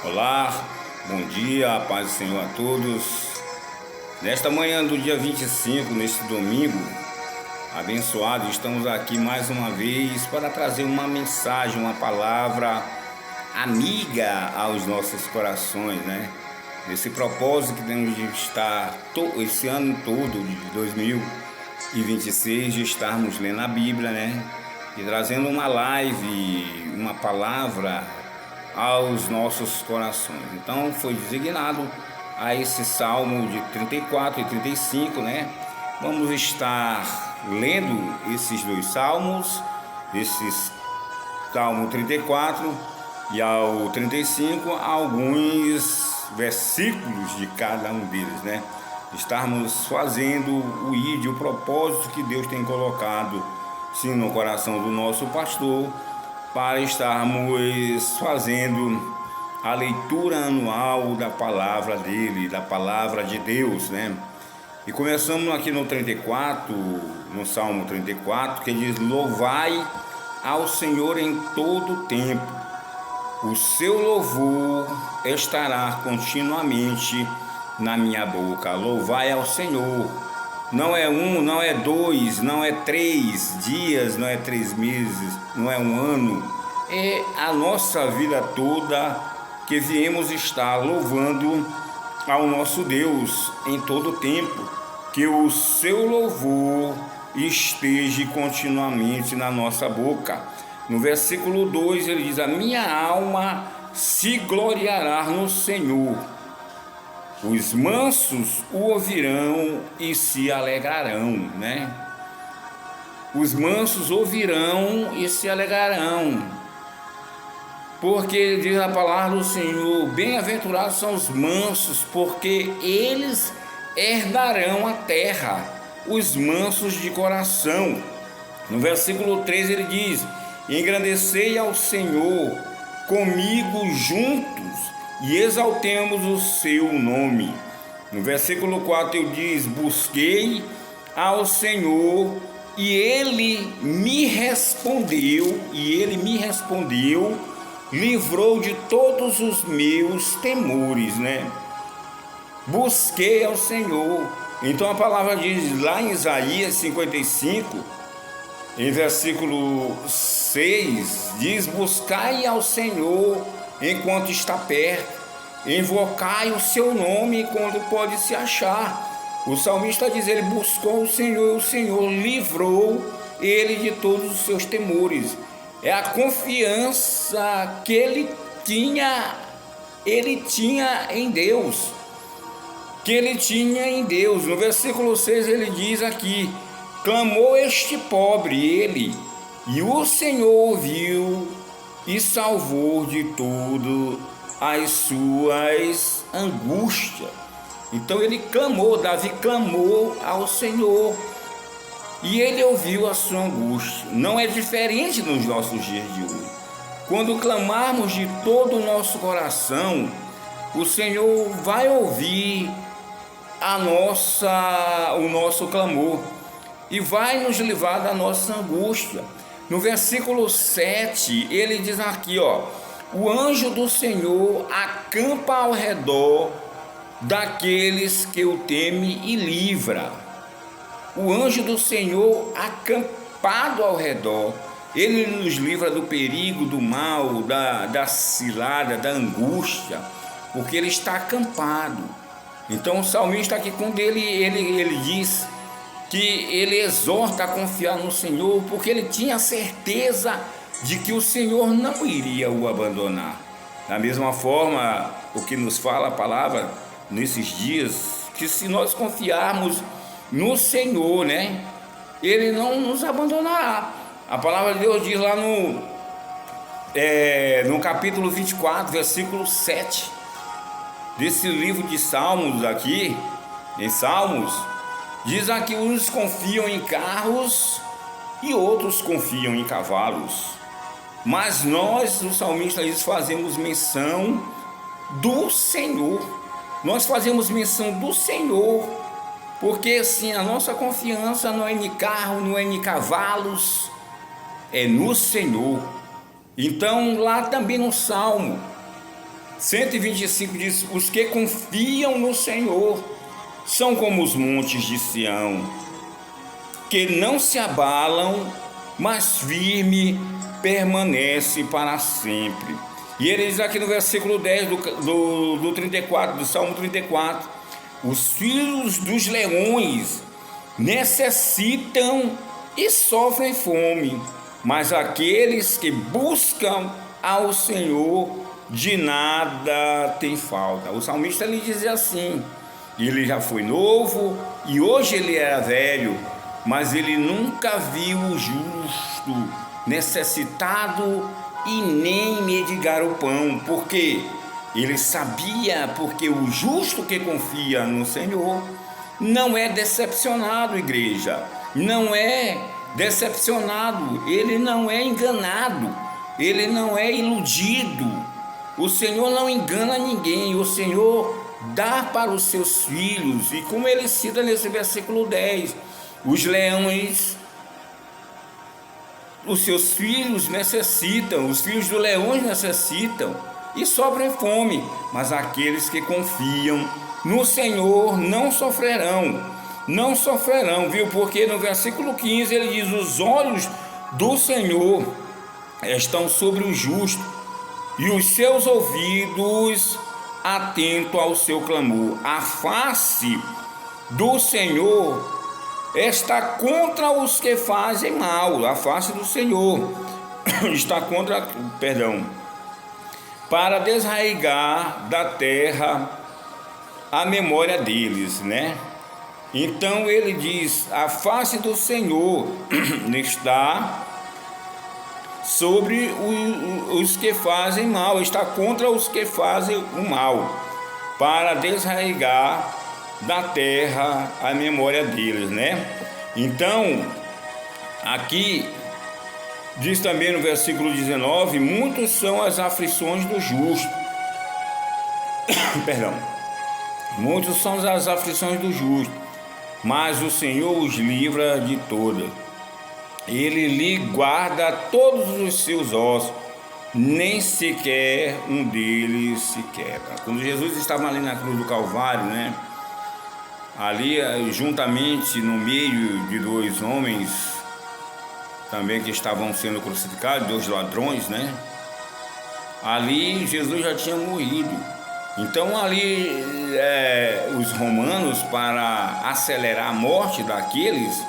Olá, bom dia, a paz do Senhor a todos. Nesta manhã do dia 25, neste domingo abençoado, estamos aqui mais uma vez para trazer uma mensagem, uma palavra amiga aos nossos corações, né? Esse propósito que temos de estar esse ano todo de 2026, de estarmos lendo a Bíblia, né? E trazendo uma live, uma palavra aos nossos corações. Então foi designado a esse Salmo de 34 e 35, né? Vamos estar lendo esses dois salmos, esses Salmo 34 e ao 35, alguns versículos de cada um deles, né? Estarmos fazendo o ID, o propósito que Deus tem colocado, sim, no coração do nosso pastor, para estarmos fazendo a leitura anual da palavra dele, da palavra de Deus, né? E começamos aqui no 34, no Salmo 34, que diz: louvai ao Senhor em todo o tempo, o seu louvor estará continuamente na minha boca. Louvai ao Senhor. Não é um, não é dois, não é 3 dias, não é 3 meses, não é um ano. É a nossa vida toda que viemos estar louvando ao nosso Deus em todo o tempo. Que o seu louvor esteja continuamente na nossa boca. No versículo 2 ele diz: a minha alma se gloriará no Senhor. Os mansos o ouvirão e se alegrarão, né? Os mansos ouvirão e se alegrarão, porque diz a palavra do Senhor: bem-aventurados são os mansos, porque eles herdarão a terra, os mansos de coração. No versículo 3 ele diz: engrandecei ao Senhor comigo juntos e exaltemos o seu nome. No versículo 4 ele diz: busquei ao Senhor e ele me respondeu, livrou de todos os meus temores, né? Busquei ao Senhor. Então a palavra diz lá em Isaías 55, em versículo 6, diz: buscai ao Senhor enquanto está perto, invocai o seu nome quando pode se achar. O salmista diz: ele buscou o Senhor e o Senhor livrou ele de todos os seus temores. É a confiança que ele tinha em Deus, No versículo 6 ele diz aqui: clamou este pobre ele, e o Senhor ouviu e salvou de tudo as suas angústias. Então ele clamou, Davi clamou ao Senhor e ele ouviu a sua angústia. Não é diferente nos nossos dias de hoje. Quando clamarmos de todo o nosso coração, o Senhor vai ouvir o nosso clamor e vai nos livrar da nossa angústia. No versículo 7 ele diz aqui, o anjo do Senhor acampa ao redor daqueles que o temem e livra. O anjo do Senhor acampado ao redor, ele nos livra do perigo, do mal, da cilada, da angústia, porque ele está acampado. Então o salmista aqui, quando ele diz que ele exorta a confiar no Senhor, porque ele tinha certeza de que o Senhor não iria o abandonar. Da mesma forma, o que nos fala a palavra nesses dias, que se nós confiarmos no Senhor, né, ele não nos abandonará. A palavra de Deus diz lá no capítulo 24, versículo 7 desse livro de Salmos aqui, em Salmos, diz aqui: uns confiam em carros e outros confiam em cavalos, mas nós, o salmista diz, fazemos menção do Senhor. Nós fazemos menção do Senhor, porque assim, a nossa confiança não é em carro, não é em cavalos, é no Senhor. Então lá também no Salmo 125 diz: os que confiam no Senhor são como os montes de Sião, que não se abalam, mas firme permanece para sempre. E ele diz aqui no versículo 10 do 34, do Salmo 34: os filhos dos leões necessitam e sofrem fome, mas aqueles que buscam ao Senhor de nada tem falta. O salmista ele diz assim: ele já foi novo e hoje ele era velho, mas ele nunca viu o justo necessitado e nem mendigar o pão, porque ele sabia, porque o justo que confia no Senhor não é decepcionado, igreja, não é decepcionado, ele não é enganado, ele não é iludido. O Senhor não engana ninguém, o Senhor dá para os seus filhos, e como ele cita nesse versículo 10, os leões, os seus filhos necessitam, os filhos dos leões necessitam e sofrem fome, mas aqueles que confiam no Senhor não sofrerão, viu? Porque no versículo 15 ele diz: os olhos do Senhor estão sobre o justo e os seus ouvidos atentos ao seu clamor. A face do Senhor está contra os que fazem mal. A face do Senhor está contra, para desarraigar da terra a memória deles, né? Então ele diz: a face do Senhor está sobre os que fazem mal, está contra os que fazem o mal, para desarraigar da terra a memória deles, né? Então, aqui diz também no versículo 19: muitos são as aflições do justo. Muitos são as aflições do justo, mas o Senhor os livra de todas. Ele lhe guarda todos os seus ossos, nem sequer um deles se quebra. Quando Jesus estava ali na cruz do Calvário, né? Ali, juntamente no meio de dois homens também que estavam sendo crucificados, dois ladrões, né? Ali Jesus já tinha morrido. Então ali os romanos, para acelerar a morte daqueles,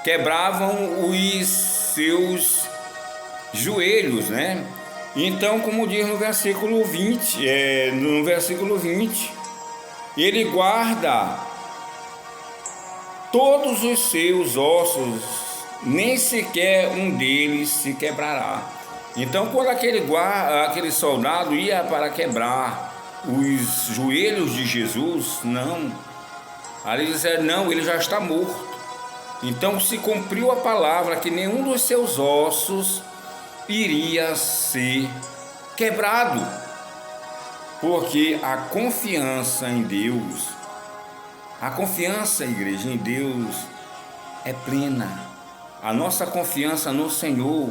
quebravam os seus joelhos, né? Então, como diz no versículo 20, ele guarda todos os seus ossos, nem sequer um deles se quebrará. Então, quando aquele soldado ia para quebrar os joelhos de Jesus, não, ali disseram: não, ele já está morto. Então se cumpriu a palavra que nenhum dos seus ossos iria ser quebrado, porque a confiança em Deus, a confiança, igreja, em Deus é plena. A nossa confiança no Senhor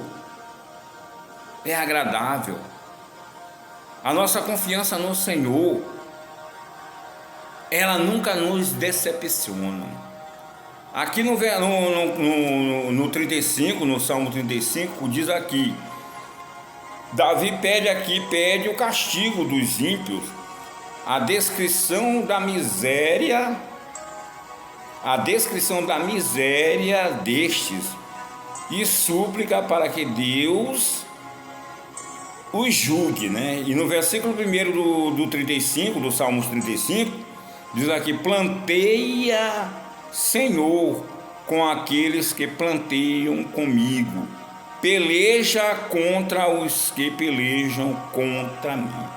é agradável. A nossa confiança no Senhor, ela nunca nos decepciona. Aqui no 35, no Salmo 35, diz aqui: Davi pede o castigo dos ímpios, a descrição da miséria destes, e súplica para que Deus os julgue, né? E no versículo 1 do 35, do Salmo 35, diz aqui: planteia, Senhor, com aqueles que planteiam comigo, peleja contra os que pelejam contra mim.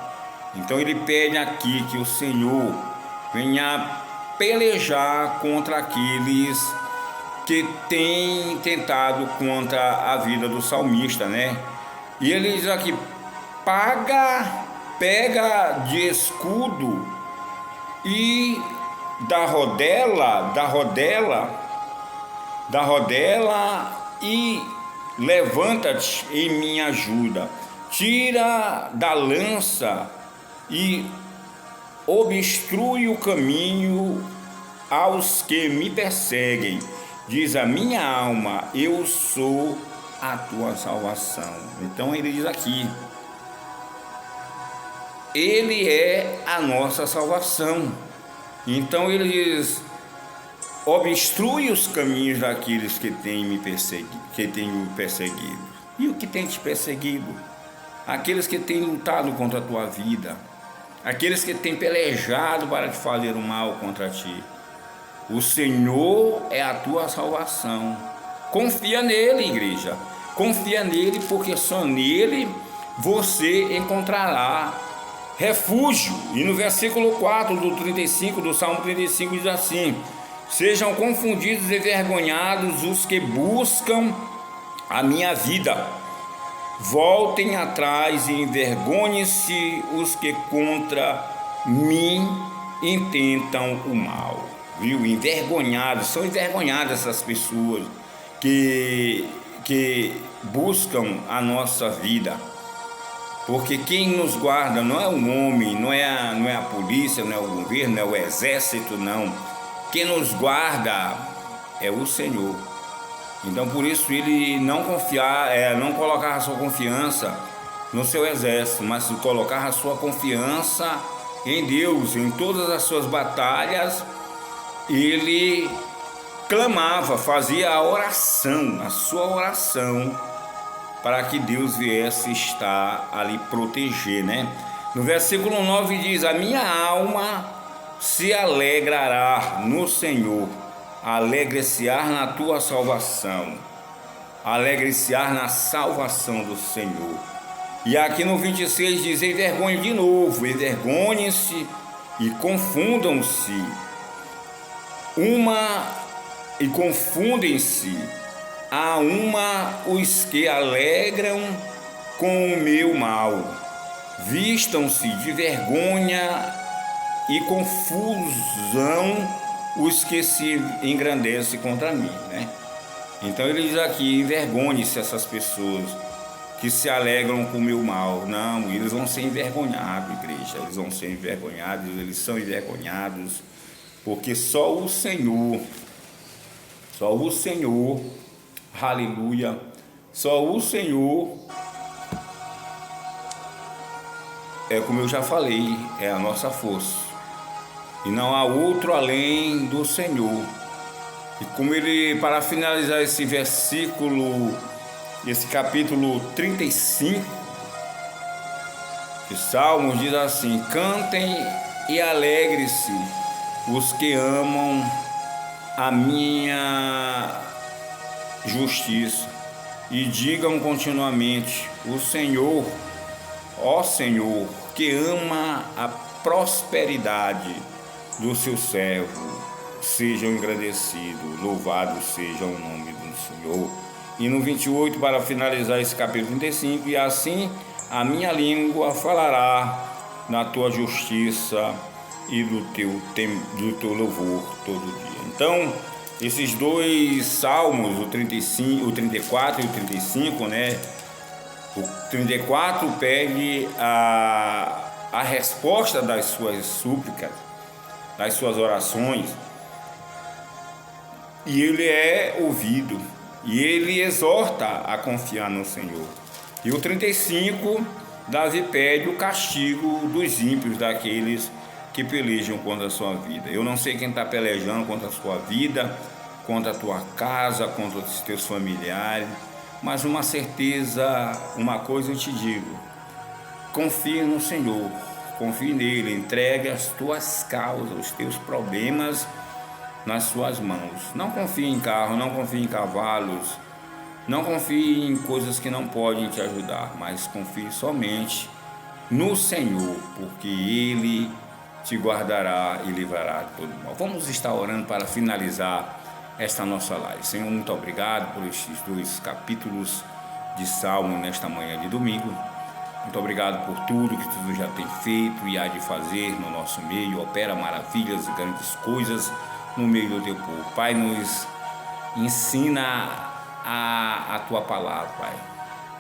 Então ele pede aqui que o Senhor venha pelejar contra aqueles que têm tentado contra a vida do salmista, né? E ele diz aqui: pega de escudo e da rodela e levanta-te em minha ajuda. Tira da lança e obstrui o caminho aos que me perseguem. Diz a minha alma: eu sou a tua salvação. Então ele diz aqui, ele é a nossa salvação. Então ele diz: obstrui os caminhos daqueles que têm me perseguido. E o que tem te perseguido? Aqueles que têm lutado contra a tua vida, aqueles que têm pelejado para te fazer o mal contra ti. O Senhor é a tua salvação. Confia nele, igreja. Confia nele, porque só nele você encontrará refúgio. E no versículo 4 do 35, do Salmo 35, diz assim: sejam confundidos e envergonhados os que buscam a minha vida. Voltem atrás e envergonhem-se os que contra mim intentam o mal. Viu? Envergonhados, são envergonhadas essas pessoas que buscam a nossa vida. Porque quem nos guarda não é o homem, não é a polícia, não é o governo, não é o exército, não. Quem nos guarda é o Senhor. Então por isso ele não colocar a sua confiança no seu exército, mas colocar a sua confiança em Deus. Em todas as suas batalhas ele clamava, fazia a oração, a sua oração, para que Deus viesse estar ali proteger, né? No versículo 9 diz: a minha alma se alegrará no Senhor, alegre-se-á na tua salvação, alegre-se-á na salvação do Senhor. E aqui no 26 diz: envergonhe de novo, envergonhem-se e confundam-se, e confundem-se a os que alegram com o meu mal, vistam-se de vergonha e confusão os que se engrandecem contra mim, né? Então ele diz aqui: envergonhe-se essas pessoas que se alegram com o meu mal. Não, eles vão ser envergonhados, igreja, eles vão ser envergonhados, eles são envergonhados, porque só o Senhor, aleluia, só o Senhor, como eu já falei, é a nossa força, e não há outro além do Senhor. E como ele, para finalizar esse versículo, esse capítulo 35 de Salmos, diz assim: cantem e alegre-se os que amam a minha justiça, e digam continuamente: o Senhor, ó Senhor, que ama a prosperidade do seu servo, sejam engrandecidos, louvado seja o nome do Senhor. E no 28, para finalizar esse capítulo 35, e assim a minha língua falará na tua justiça e do teu louvor todo dia. Então, esses dois salmos, o 34 e o 35, né? O 34 pede a resposta das suas súplicas, das suas orações, e ele é ouvido, e ele exorta a confiar no Senhor. E o 35, Davi pede o castigo dos ímpios, daqueles que pelejam contra a sua vida. Eu não sei quem está pelejando contra a sua vida, contra a tua casa, contra os teus familiares, mas uma certeza, uma coisa eu te digo: confie no Senhor, confie nele, entregue as tuas causas, os teus problemas nas suas mãos. Não confie em carro, não confie em cavalos, não confie em coisas que não podem te ajudar, mas confie somente no Senhor, porque Ele te guardará e livrará de todo mal. Vamos estar orando para finalizar esta nossa live. Senhor, muito obrigado por estes dois capítulos de Salmo nesta manhã de domingo. Muito obrigado por tudo que tu já tem feito e há de fazer no nosso meio. Opera maravilhas e grandes coisas no meio do teu povo. Pai, nos ensina a tua palavra, Pai.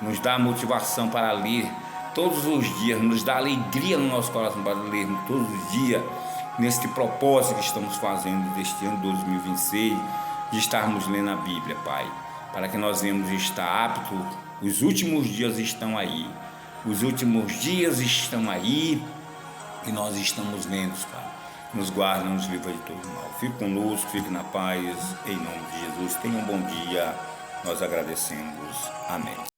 Nos dá motivação para ler todos os dias, nos dá alegria no nosso coração para lermos todos os dias, neste propósito que estamos fazendo deste ano 2026, de estarmos lendo a Bíblia, Pai, para que nós venhamos estar aptos. Os últimos dias estão aí, os últimos dias estão aí, e nós estamos lendo, Pai. Nos guarda, nos livra de todo mal. Fique conosco, fique na paz, em nome de Jesus. Tenha um bom dia, nós agradecemos. Amém.